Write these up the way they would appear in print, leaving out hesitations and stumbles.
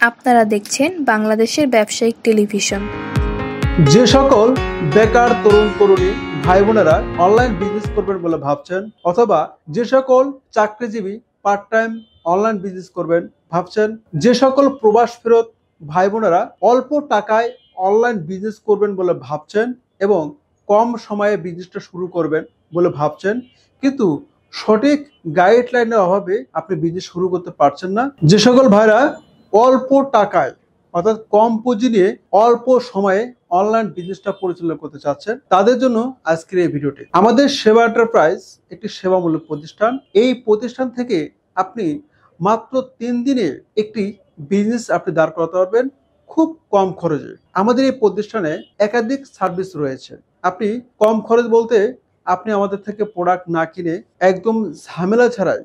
আপনারা দেখছেন বাংলাদেশের ব্যবসায়িক টেলিভিশন। যে সকল বেকার তরুণ তরুণী ভাই বোনেরা অনলাইন বিজনেস করবেন বলে ভাবছেন, অথবা যে সকল চাকরিজীবী পার্ট টাইম অনলাইন বিজনেস করবেন ভাবছেন, যে সকল প্রবাস ফেরত ভাই বোনেরা অল্প টাকায় অনলাইন বিজনেস করবেন বলে ভাবছেন এবং কম সময়ে বিজনেসটা শুরু করবেন বলে ভাবছেন, কিন্তু সঠিক গাইডলাইনের অভাবে আপনি বিজনেস শুরু করতে পারছেন না, যে সকল ভাইরা অল্প টাকায় অর্থাৎ কম পুঁজি নিয়ে অল্প সময়ে অনলাইন বিজনেসটা পরিচালনা করতে চাচ্ছেন, তাদের জন্য আজকের এই ভিডিওটি। আমাদের সেবা এন্টারপ্রাইজ একটি সেবামূলক প্রতিষ্ঠান। এই প্রতিষ্ঠান থেকে আপনি মাত্র 3 দিনে একটি বিজনেস আপনি দাঁড় করাতে পারবেন খুব কম খরচে। আমাদের এই প্রতিষ্ঠানে একাধিক সার্ভিস রয়েছে। আপনি কম খরচ বলতে আপনি আমাদের থেকে প্রোডাক্ট না কিনে একদম ঝামেলা ছাড়াই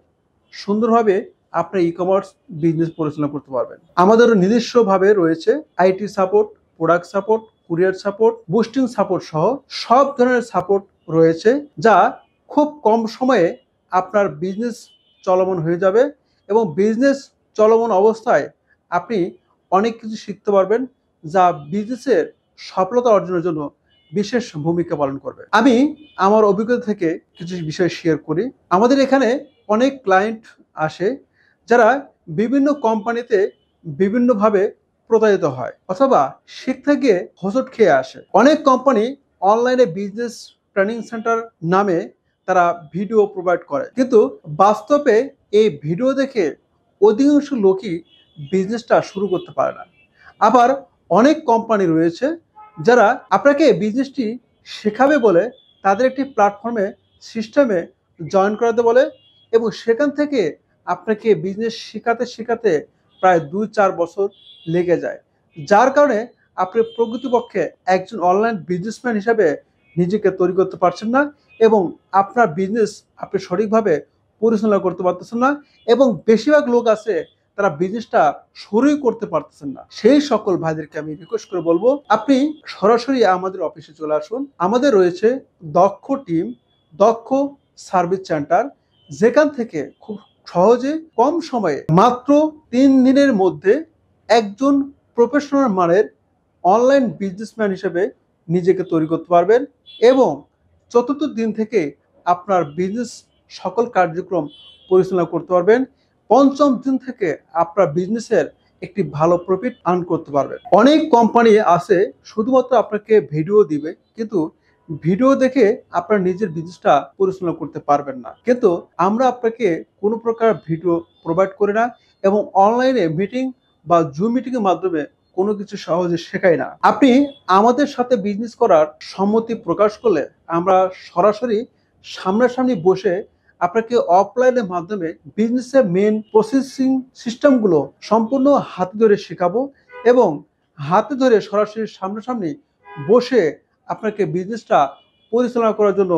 সুন্দরভাবে আপনি ই-কমার্স বিজনেস পরিচালনা করতে পারবেন। আমাদের নিজস্বভাবে রয়েছে IT support, product support, courier support, boosting support সহ সব ধরনের সাপোর্ট রয়েছে, যা খুব কম সময়ে আপনার বিজনেস চলমান হয়ে যাবে এবং বিজনেস চলমান অবস্থায় আপনি অনেক কিছু শিখতে পারবেন, যা বিজনেসের সফলতা অর্জনের জন্য বিশেষ ভূমিকা পালন করবে। আমি আমার অভিজ্ঞতা থেকে কিছু বিষয় শেয়ার করি। আমাদের এখানে অনেক ক্লায়েন্ট আসে যারা বিভিন্ন কোম্পানিতে বিভিন্নভাবে প্রতারিত হয় অথবা শিখতে গিয়ে হোঁচট খেয়ে আসে। অনেক কোম্পানি অনলাইনে বিজনেস ট্রেনিং সেন্টার নামে তারা ভিডিও প্রোভাইড করে, কিন্তু বাস্তবে এই ভিডিও দেখে অধিকাংশ লোকই বিজনেসটা শুরু করতে পারে না। আবার অনেক কোম্পানি রয়েছে যারা আপনাকে বিজনেসটি শেখাবে বলে তাদের একটি প্ল্যাটফর্মে সিস্টেমে জয়েন করাতে বলে এবং সেখান থেকে আপনাকে বিজনেস শেখাতে প্রায় 2-4 বছর লেগে যায়, যার কারণে আপনি প্রকৃতপক্ষে একজন অনলাইন বিজনেসম্যান হিসাবে নিজেকে তৈরি করতে পারছেন না এবং আপনার বিজনেস আপনি সঠিকভাবে পরিচালনা করতে পারতেছেন না এবং বেশিরভাগ লোক আছে তারা বিজনেসটা শুরুই করতে পারতেছেন না। সেই সকল ভাইদেরকে আমি রিকোয়েস্ট করে বলবো, আপনি সরাসরি আমাদের অফিসে চলে আসুন। আমাদের রয়েছে দক্ষ টিম, দক্ষ সার্ভিস সেন্টার, যেখান থেকে খুব সহজে কম সময়ে মাত্র 3 দিনের মধ্যে একজন প্রফেশনাল মানের অনলাইন বিজনেসম্যান হিসেবে নিজেকে তৈরি করতে পারবেন এবং চতুর্থ দিন থেকে আপনার বিজনেস সকল কার্যক্রম পরিচালনা করতে পারবেন। পঞ্চম দিন থেকে আপনার বিজনেসের একটি ভালো প্রফিট আর্ন করতে পারবেন। অনেক কোম্পানি আছে শুধুমাত্র আপনাকে ভিডিও দিবে, কিন্তু ভিডিও দেখে আপনার নিজের বিজনেসটা পরিচালনা করতে পারবেন না। কিন্তু আমরা আপনাকে কোনো প্রকার ভিডিও প্রোভাইড করি না এবং অনলাইনে মিটিং বা জুম মিটিং এর মাধ্যমে কোনো কিছু সহজে শেখাই না। আপনি আমাদের সাথে বিজনেস করার সম্মতি প্রকাশ করলে আমরা সরাসরি সামনাসামনি বসে আপনাকে অফলাইনের মাধ্যমে বিজনেসের মেন প্রসেসিং সিস্টেমগুলো সম্পূর্ণ হাতে ধরে শেখাবো এবং হাতে ধরে সরাসরি সামনাসামনি বসে আপনাকে বিজনেসটা পরিচালনা করার জন্য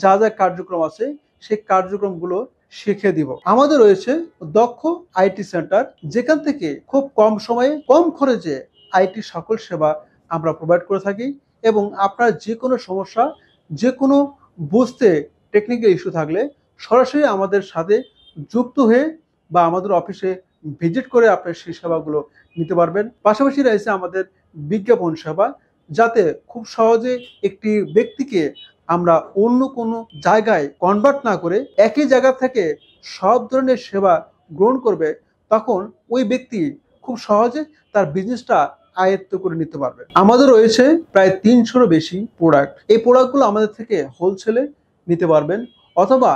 যা যা কার্যক্রম আছে সেই কার্যক্রমগুলো শিখিয়ে দিব। আমাদের রয়েছে দক্ষ আইটি সেন্টার, যেখান থেকে খুব কম সময়ে কম খরচে আইটি সকল সেবা আমরা প্রোভাইড করে থাকি এবং আপনার যে কোনো সমস্যা, যে কোনো বুঝতে টেকনিক্যাল ইস্যু থাকলে সরাসরি আমাদের সাথে যুক্ত হয়ে বা আমাদের অফিসে ভিজিট করে আপনার সেই সেবাগুলো নিতে পারবেন। পাশাপাশি রয়েছে আমাদের বিজ্ঞাপন সেবা, যাতে খুব সহজে একটি ব্যক্তিকে আমরা অন্য কোনো জায়গায় কনভার্ট না করে একই জায়গা থেকে সব ধরনের সেবা গ্রহণ করবে, তখন ওই ব্যক্তি খুব সহজে তার বিজনেসটা আয়ত্ত করে নিতে পারবে। আমাদের রয়েছে প্রায় 300-এরও বেশি প্রোডাক্ট। এই প্রোডাক্টগুলো আমাদের থেকে হোলসেলে নিতে পারবেন, অথবা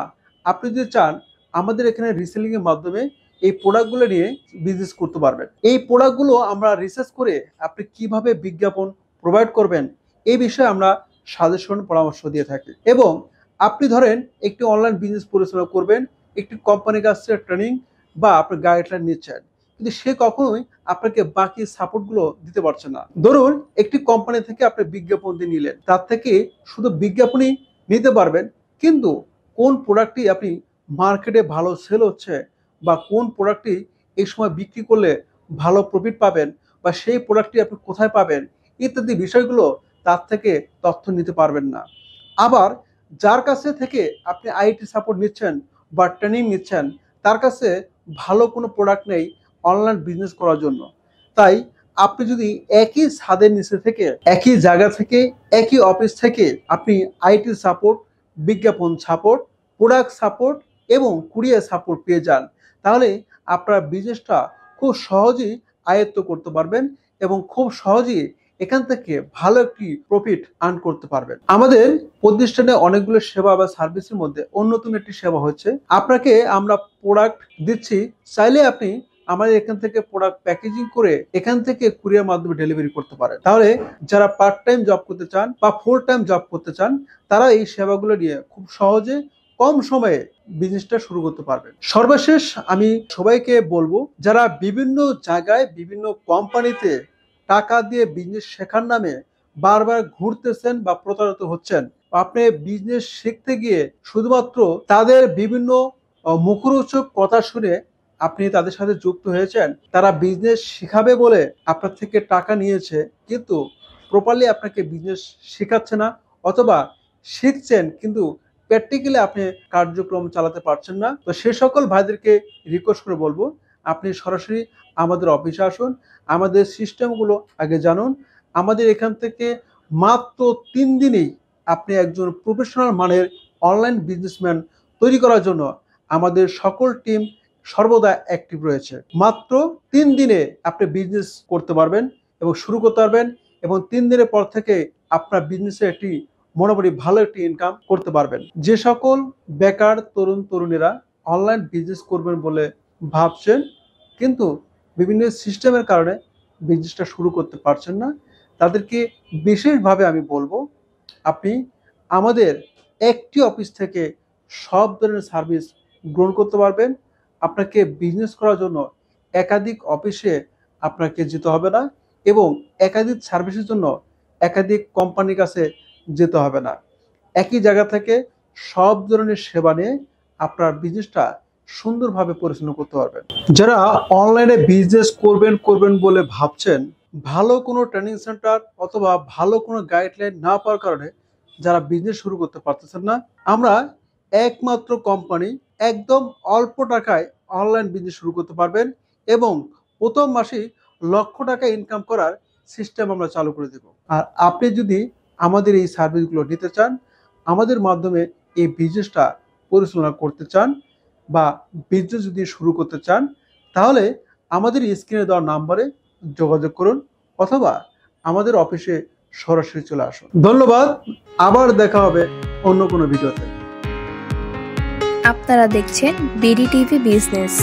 আপনি যদি চান আমাদের এখানে রিসেলিং এর মাধ্যমে এই প্রোডাক্টগুলো নিয়ে বিজনেস করতে পারবেন। এই প্রোডাক্টগুলো আমরা রিসার্চ করে আপনি কিভাবে বিজ্ঞাপন প্রোভাইড করবেন এই বিষয়ে আমরা সাজেশন পরামর্শ দিয়ে থাকি। এবং আপনি ধরেন একটি অনলাইন বিজনেস পরিচালনা করবেন, একটি কোম্পানির কাছ থেকে ট্রেনিং বা আপনি গাইডলাইন নিচ্ছেন, কিন্তু সে কখনোই আপনাকে বাকি সাপোর্টগুলো দিতে পারছে না। ধরুন একটি কোম্পানি থেকে আপনি বিজ্ঞাপন দিয়ে নিলেন, তার থেকে শুধু বিজ্ঞাপনই নিতে পারবেন, কিন্তু কোন প্রোডাক্টটি আপনি মার্কেটে ভালো সেল হচ্ছে বা কোন প্রোডাক্টটি এই সময় বিক্রি করলে ভালো প্রফিট পাবেন বা সেই প্রোডাক্টটি আপনি কোথায় পাবেন ইত্যাদি বিষয়গুলো তার থেকে তথ্য নিতে পারবেন না। আবার যার কাছে থেকে আপনি আইটি সাপোর্ট নিচ্ছেন বা ট্রেনিং নিচ্ছেন, তার কাছে ভালো কোনো প্রোডাক্ট নেই অনলাইন বিজনেস করার জন্য, তাই আপনি যদি একই ছাদের নিচে থেকে, একই জায়গা থেকে, একই অফিস থেকে আপনি আইটি সাপোর্ট, বিজ্ঞাপন সাপোর্ট, প্রোডাক্ট সাপোর্ট এবং কুরিয়ার সাপোর্ট পেয়ে যান, তাহলে আপনার বিজনেসটা খুব সহজেই আয়ত্ত করতে পারবেন এবং খুব সহজেই এখান থেকে ভালো একটি প্রফিট আর্ন করতে পারবেন। আমাদের প্রতিষ্ঠানে অনেকগুলো সেবা বা সার্ভিসের মধ্যে অন্যতম একটি সেবা হচ্ছে, আপনাকে আমরা প্রোডাক্ট দিচ্ছি, চাইলে আপনি আমাদের এখান থেকে প্রোডাক্ট প্যাকেজিং করে এখান থেকে কুরিয়ার মাধ্যমে ডেলিভারি করতে পারেন। তাহলে যারা পার্ট টাইম জব করতে চান বা ফুল টাইম জব করতে চান, তারা এই সেবাগুলো নিয়ে খুব সহজে কম সময়ে বিজনেসটা শুরু করতে পারবেন। সর্বশেষ আমি সবাইকে বলবো, যারা বিভিন্ন জায়গায় বিভিন্ন কোম্পানিতে টাকা দিয়ে বিজনেস শেখার নামে বারবার ঘুরতেছেন বা প্রতারিত হচ্ছেন, আপনি বিজনেস শিখতে গিয়ে শুধুমাত্র তাদের বিভিন্ন মুখরোচক কথা শুনে আপনি তাদের সাথে যুক্ত হয়েছেন, তারা বিজনেস শিখাবে বলে আপনার থেকে টাকা নিয়েছে, কিন্তু প্রপারলি আপনাকে বিজনেস শেখাচ্ছে না, অথবা শিখছেন কিন্তু প্র্যাকটিক্যালি আপনি কার্যক্রম চালাতে পারছেন না। তো সে সকল ভাইদেরকে রিকোয়েস্ট করে বলবো, আপনি সরাসরি আমাদের অফিসে আসুন, আমাদের সিস্টেমগুলো আগে জানুন। আমাদের এখান থেকে মাত্র 3 দিনেই আপনি একজন প্রফেশনাল মানের অনলাইন বিজনেসম্যান তৈরি করার জন্য আমাদের সকল টিম সর্বদা অ্যাক্টিভ রয়েছে। মাত্র 3 দিনে আপনি বিজনেস করতে পারবেন এবং শুরু করতে পারবেন, এবং 3 দিনের পর থেকে আপনার বিজনেসে একটি মোটামুটি ভালো একটি ইনকাম করতে পারবেন। যে সকল বেকার তরুণ তরুণীরা অনলাইন বিজনেস করবেন বলে ভাবছেন, কিন্তু বিভিন্ন সিস্টেমের কারণে বিজনেসটা শুরু করতে পারছেন না, তাদেরকে বিশেষভাবে আমি বলবো, আপনি আমাদের একটি অফিস থেকে সব ধরনের সার্ভিস গ্রহণ করতে পারবেন। আপনাকে বিজনেস করার জন্য একাধিক অফিসে আপনাকে যেতে হবে না, এবং একাধিক সার্ভিসের জন্য একাধিক কোম্পানির কাছে যেতে হবে না। একই জায়গা থেকে সব ধরনের সেবা নিয়ে আপনার বিজনেসটা সুন্দরভাবে পরিচালনা করতে পারবেন। যারা অনলাইনে বিজনেস করবেন বলে ভাবছেন, ভালো কোনো ট্রেনিং সেন্টার অথবা ভালো কোনো গাইডলাইন না পাওয়ার কারণে যারা বিজনেস শুরু করতে পারতেছেন না, আমরা একমাত্র কোম্পানি, একদম অল্প টাকায় অনলাইন বিজনেস শুরু করতে পারবেন, এবং প্রথম মাসেই লক্ষ টাকা ইনকাম করার সিস্টেম আমরা চালু করে দেব। আর আপনি যদি আমাদের এই সার্ভিসগুলো নিতে চান, আমাদের মাধ্যমে এই বিজনেসটা পরিচালনা করতে চান, বা বিজনেস যদি শুরু করতে চান, তাহলে আমাদের স্ক্রিনে দেওয়া নাম্বারে যোগাযোগ করুন, অথবা আমাদের অফিসে সরাসরি চলে আসুন। ধন্যবাদ, আবার দেখা হবে অন্য কোনো ভিডিওতে। আপনারা দেখছেন বিডি টিভি বিজনেস।